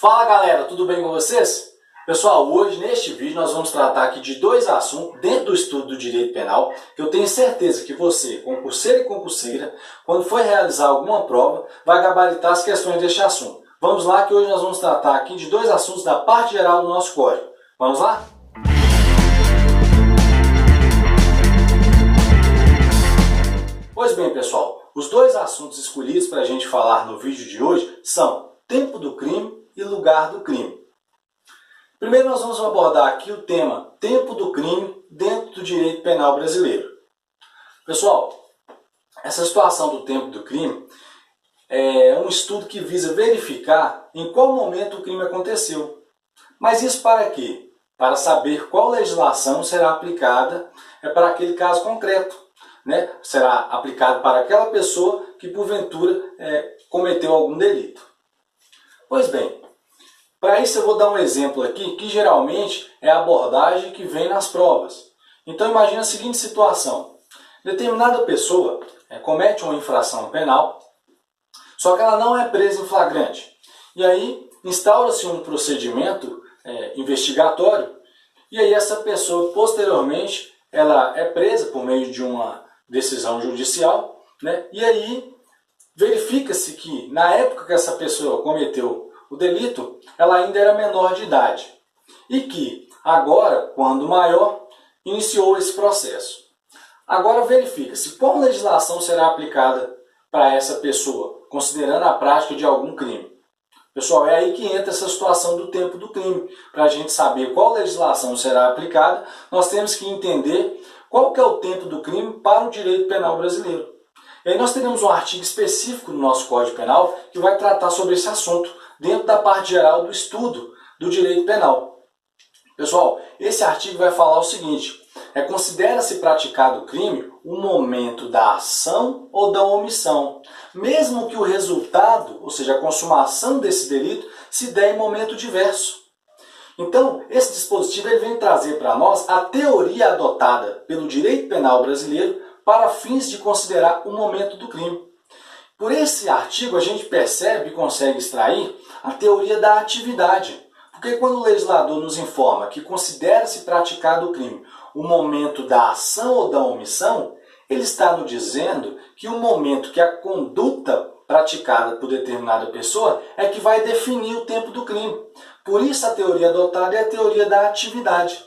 Fala galera, tudo bem com vocês? Pessoal, hoje neste vídeo nós vamos tratar aqui de dois assuntos dentro do estudo do direito penal que eu tenho certeza que você, concurseiro e concurseira, quando for realizar alguma prova, vai gabaritar as questões deste assunto. Vamos lá que hoje nós vamos tratar aqui de dois assuntos da parte geral do nosso código. Vamos lá? Pois bem pessoal, os dois assuntos escolhidos para a gente falar no vídeo de hoje são tempo do crime e lugar do crime. Primeiro nós vamos abordar aqui o tema tempo do crime dentro do direito penal brasileiro. Pessoal, essa situação do tempo do crime é um estudo que visa verificar em qual momento o crime aconteceu. Mas isso para quê? Para saber qual legislação será aplicada para aquele caso concreto. Será aplicado para aquela pessoa que porventura cometeu algum delito. Pois bem, para isso eu vou dar um exemplo aqui que geralmente é a abordagem que vem nas provas. Então imagine a seguinte situação: determinada pessoa comete uma infração penal, só que ela não é presa em flagrante. E aí instaura-se um procedimento investigatório e aí essa pessoa posteriormente ela é presa por meio de uma decisão judicial, e aí verifica-se que na época que essa pessoa cometeu o delito, ela ainda era menor de idade e que agora, quando maior, iniciou esse processo. Agora verifica-se qual legislação será aplicada para essa pessoa, considerando a prática de algum crime. Pessoal, é aí que entra essa situação do tempo do crime. Para a gente saber qual legislação será aplicada, nós temos que entender qual que é o tempo do crime para o direito penal brasileiro. E aí nós teremos um artigo específico no nosso Código Penal que vai tratar sobre esse assunto, dentro da parte geral do estudo do direito penal. Pessoal, esse artigo vai falar o seguinte: considera-se praticado o crime o momento da ação ou da omissão, mesmo que o resultado, ou seja, a consumação desse delito, se dê em momento diverso. Então, esse dispositivo ele vem trazer para nós a teoria adotada pelo direito penal brasileiro para fins de considerar o momento do crime. Por esse artigo a gente percebe e consegue extrair a teoria da atividade. Porque quando o legislador nos informa que considera-se praticado o crime o momento da ação ou da omissão, ele está nos dizendo que o momento que a conduta praticada por determinada pessoa é que vai definir o tempo do crime. Por isso a teoria adotada é a teoria da atividade.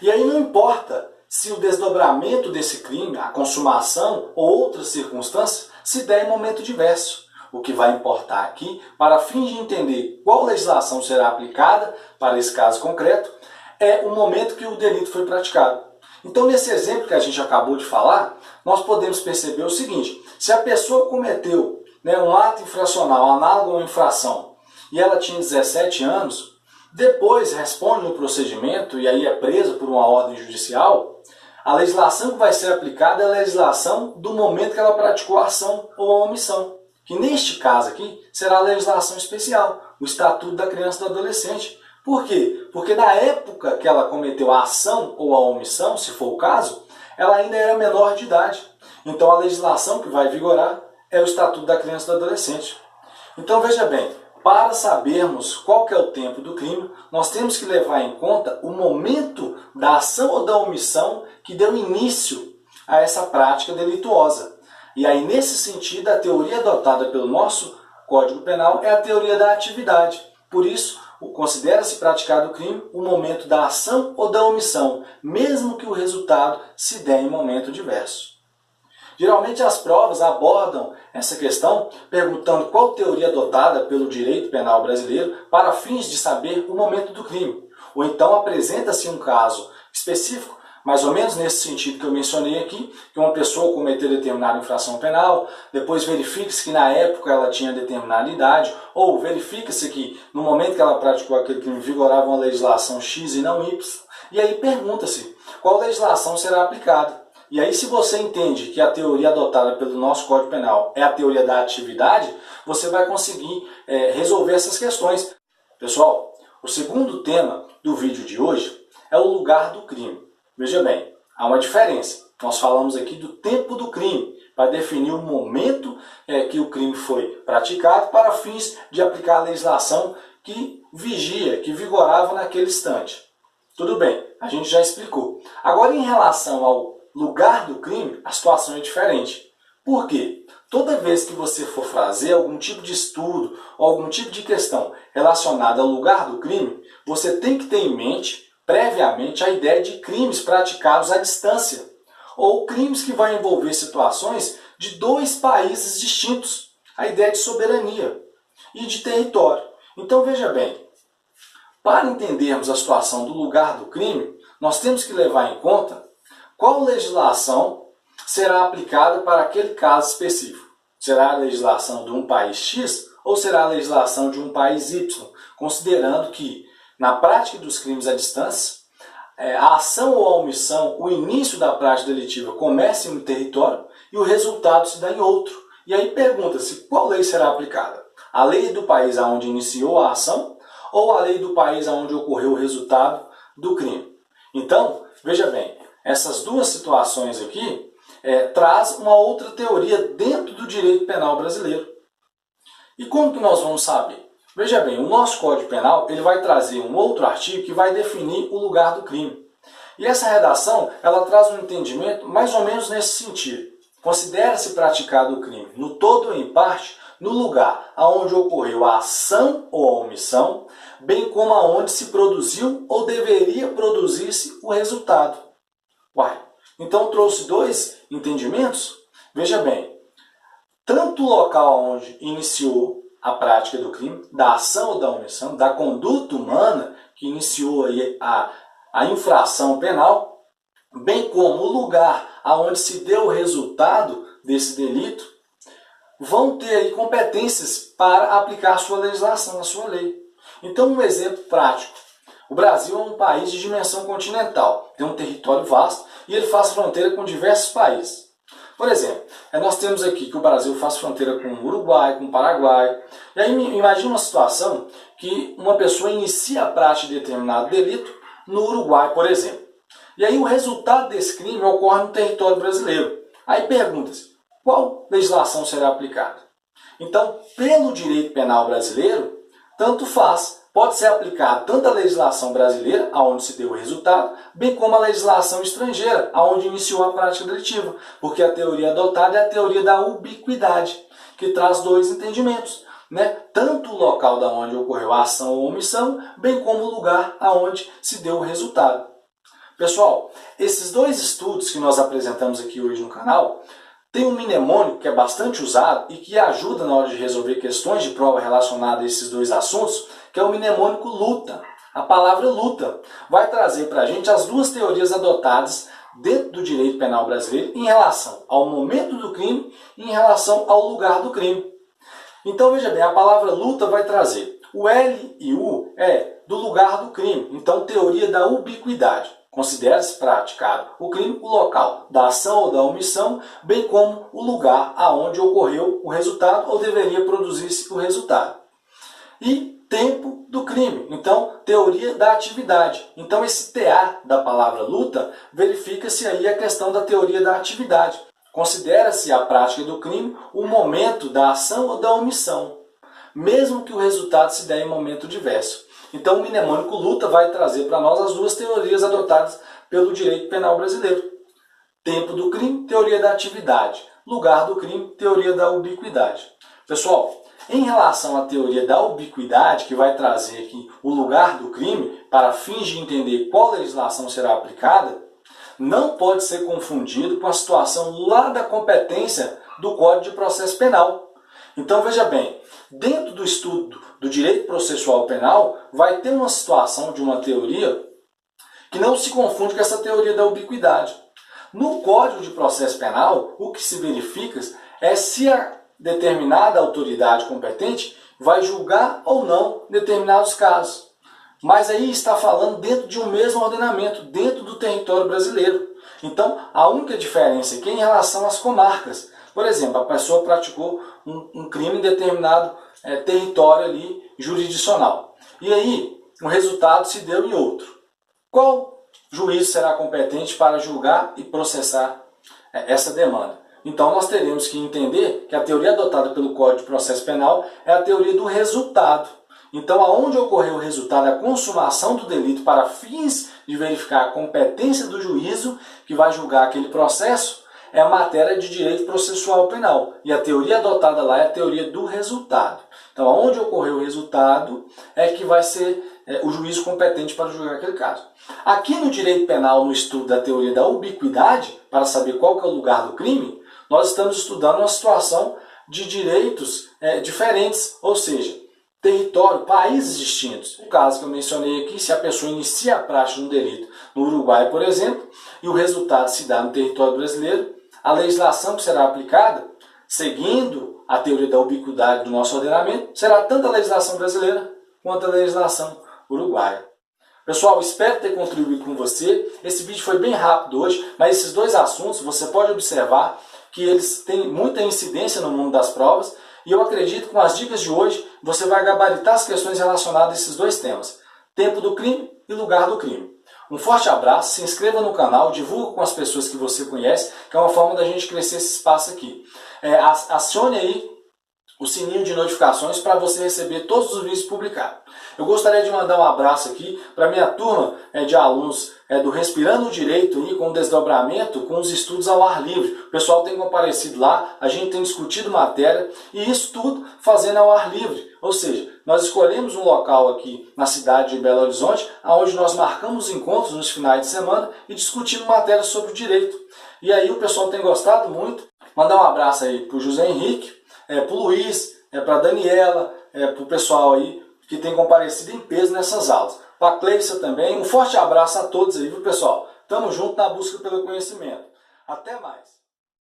E aí não importa se o desdobramento desse crime, a consumação ou outras circunstâncias se der em momento diverso. O que vai importar aqui, para fins de entender qual legislação será aplicada para esse caso concreto, é o momento que o delito foi praticado. Então, nesse exemplo que a gente acabou de falar, nós podemos perceber o seguinte: se a pessoa cometeu um ato infracional análogo a uma infração e ela tinha 17 anos, depois responde no procedimento e aí é presa por uma ordem judicial, a legislação que vai ser aplicada é a legislação do momento que ela praticou a ação ou a omissão, que neste caso aqui será a legislação especial, o Estatuto da Criança e do Adolescente. Por quê? Porque na época que ela cometeu a ação ou a omissão, se for o caso, ela ainda era menor de idade. Então a legislação que vai vigorar é o Estatuto da Criança e do Adolescente. Então veja bem, para sabermos qual que é o tempo do crime, nós temos que levar em conta o momento da ação ou da omissão que deu início a essa prática delituosa. E aí, nesse sentido, a teoria adotada pelo nosso Código Penal é a teoria da atividade. Por isso, considera-se praticado o crime o momento da ação ou da omissão, mesmo que o resultado se dê em momento diverso. Geralmente as provas abordam essa questão perguntando qual teoria adotada pelo direito penal brasileiro para fins de saber o momento do crime. Ou então apresenta-se um caso específico, mais ou menos nesse sentido que eu mencionei aqui, que uma pessoa cometeu determinada infração penal, depois verifica-se que na época ela tinha determinada idade, ou verifica-se que no momento que ela praticou aquele crime vigorava uma legislação X e não Y, e aí pergunta-se qual legislação será aplicada. E aí, se você entende que a teoria adotada pelo nosso Código Penal é a teoria da atividade, você vai conseguir resolver essas questões. Pessoal, o segundo tema do vídeo de hoje é o lugar do crime. Veja bem, há uma diferença. Nós falamos aqui do tempo do crime, para definir o momento que o crime foi praticado para fins de aplicar a legislação que vigia, que vigorava naquele instante. Tudo bem, a gente já explicou. Agora, em relação ao lugar do crime, a situação é diferente. Por quê? Toda vez que você for fazer algum tipo de estudo ou algum tipo de questão relacionada ao lugar do crime, você tem que ter em mente, previamente, a ideia de crimes praticados à distância, ou crimes que vão envolver situações de dois países distintos, a ideia de soberania e de território. Então veja bem, para entendermos a situação do lugar do crime, nós temos que levar em conta qual legislação será aplicada para aquele caso específico. Será a legislação de um país X ou será a legislação de um país Y, considerando que, na prática dos crimes à distância, a ação ou a omissão, o início da prática delitiva começa em um território e o resultado se dá em outro. E aí pergunta-se qual lei será aplicada? A lei do país onde iniciou a ação ou a lei do país onde ocorreu o resultado do crime? Então, veja bem, essas duas situações aqui traz uma outra teoria dentro do direito penal brasileiro. E como que nós vamos saber? Veja bem, o nosso Código Penal ele vai trazer um outro artigo que vai definir o lugar do crime. E essa redação ela traz um entendimento mais ou menos nesse sentido. Considera-se praticado o crime, no todo ou em parte, no lugar onde ocorreu a ação ou a omissão, bem como aonde se produziu ou deveria produzir-se o resultado. Uai, então trouxe dois entendimentos? Veja bem, tanto o local onde iniciou a prática do crime, da ação ou da omissão, da conduta humana que iniciou aí a infração penal, bem como o lugar onde se deu o resultado desse delito, vão ter aí competências para aplicar a sua legislação, a sua lei. Então, um exemplo prático. O Brasil é um país de dimensão continental, tem um território vasto e ele faz fronteira com diversos países. Por exemplo, nós temos aqui que o Brasil faz fronteira com o Uruguai, com o Paraguai. E aí imagina uma situação que uma pessoa inicia a prática de determinado delito no Uruguai, por exemplo. E aí o resultado desse crime ocorre no território brasileiro. Aí pergunta-se, qual legislação será aplicada? Então, pelo direito penal brasileiro, tanto faz. Pode ser aplicada tanto a legislação brasileira, aonde se deu o resultado, bem como a legislação estrangeira, aonde iniciou a prática delitiva, porque a teoria adotada é a teoria da ubiquidade, que traz dois entendimentos, tanto o local da onde ocorreu a ação ou omissão, bem como o lugar aonde se deu o resultado. Pessoal, esses dois estudos que nós apresentamos aqui hoje no canal, tem um mnemônico que é bastante usado e que ajuda na hora de resolver questões de prova relacionadas a esses dois assuntos, que é o mnemônico luta. A palavra luta vai trazer para a gente as duas teorias adotadas dentro do direito penal brasileiro em relação ao momento do crime e em relação ao lugar do crime. Então veja bem, a palavra luta vai trazer o L e U do lugar do crime, então teoria da ubiquidade. Considera-se praticado o crime, o local da ação ou da omissão, bem como o lugar aonde ocorreu o resultado ou deveria produzir-se o resultado. E tempo do crime, então teoria da atividade. Então esse TA da palavra luta, verifica-se aí a questão da teoria da atividade. Considera-se a prática do crime o momento da ação ou da omissão, mesmo que o resultado se dê em momento diverso. Então o mnemônico luta vai trazer para nós as duas teorias adotadas pelo direito penal brasileiro. Tempo do crime, teoria da atividade. Lugar do crime, teoria da ubiquidade. Pessoal, em relação à teoria da ubiquidade, que vai trazer aqui o lugar do crime, para fins de entender qual legislação será aplicada, não pode ser confundido com a situação lá da competência do Código de Processo Penal. Então veja bem, dentro do estudo do direito processual penal, vai ter uma situação de uma teoria que não se confunde com essa teoria da ubiquidade. No Código de Processo Penal, o que se verifica é se a determinada autoridade competente vai julgar ou não determinados casos. Mas aí está falando dentro de um mesmo ordenamento, dentro do território brasileiro. Então, a única diferença aqui é em relação às comarcas. Por exemplo, a pessoa praticou um crime em determinado território ali jurisdicional. E aí, o resultado se deu em outro. Qual juiz será competente para julgar e processar essa demanda? Então, nós teremos que entender que a teoria adotada pelo Código de Processo Penal é a teoria do resultado. Então, aonde ocorreu o resultado da consumação do delito para fins de verificar a competência do juízo que vai julgar aquele processo, é a matéria de direito processual penal. E a teoria adotada lá é a teoria do resultado. Então, aonde ocorreu o resultado é que vai ser o juízo competente para julgar aquele caso. Aqui no direito penal, no estudo da teoria da ubiquidade, para saber qual que é o lugar do crime, nós estamos estudando uma situação de direitos diferentes, ou seja, território, países distintos. O caso que eu mencionei aqui, se a pessoa inicia a prática de um delito no Uruguai, por exemplo, e o resultado se dá no território brasileiro, a legislação que será aplicada, seguindo a teoria da ubiquidade do nosso ordenamento, será tanto a legislação brasileira quanto a legislação uruguaia. Pessoal, espero ter contribuído com você. Esse vídeo foi bem rápido hoje, mas esses dois assuntos você pode observar que eles têm muita incidência no mundo das provas e eu acredito que com as dicas de hoje você vai gabaritar as questões relacionadas a esses dois temas, tempo do crime e lugar do crime. Um forte abraço, se inscreva no canal, divulgue com as pessoas que você conhece, que é uma forma da gente crescer esse espaço aqui. Acione aí o sininho de notificações para você receber todos os vídeos publicados. Eu gostaria de mandar um abraço aqui para a minha turma de alunos do Respirando o Direito, aí, com desdobramento, com os estudos ao ar livre. O pessoal tem comparecido lá, a gente tem discutido matéria e isso tudo fazendo ao ar livre. Ou seja, nós escolhemos um local aqui na cidade de Belo Horizonte, onde nós marcamos encontros nos finais de semana e discutimos matérias sobre o direito. E aí o pessoal tem gostado muito. Mandar um abraço aí para o José Henrique, para o Luiz, para a Daniela, para o pessoal aí que tem comparecido em peso nessas aulas. Para a Cleissa também, um forte abraço a todos aí, viu pessoal? Tamo junto na busca pelo conhecimento. Até mais!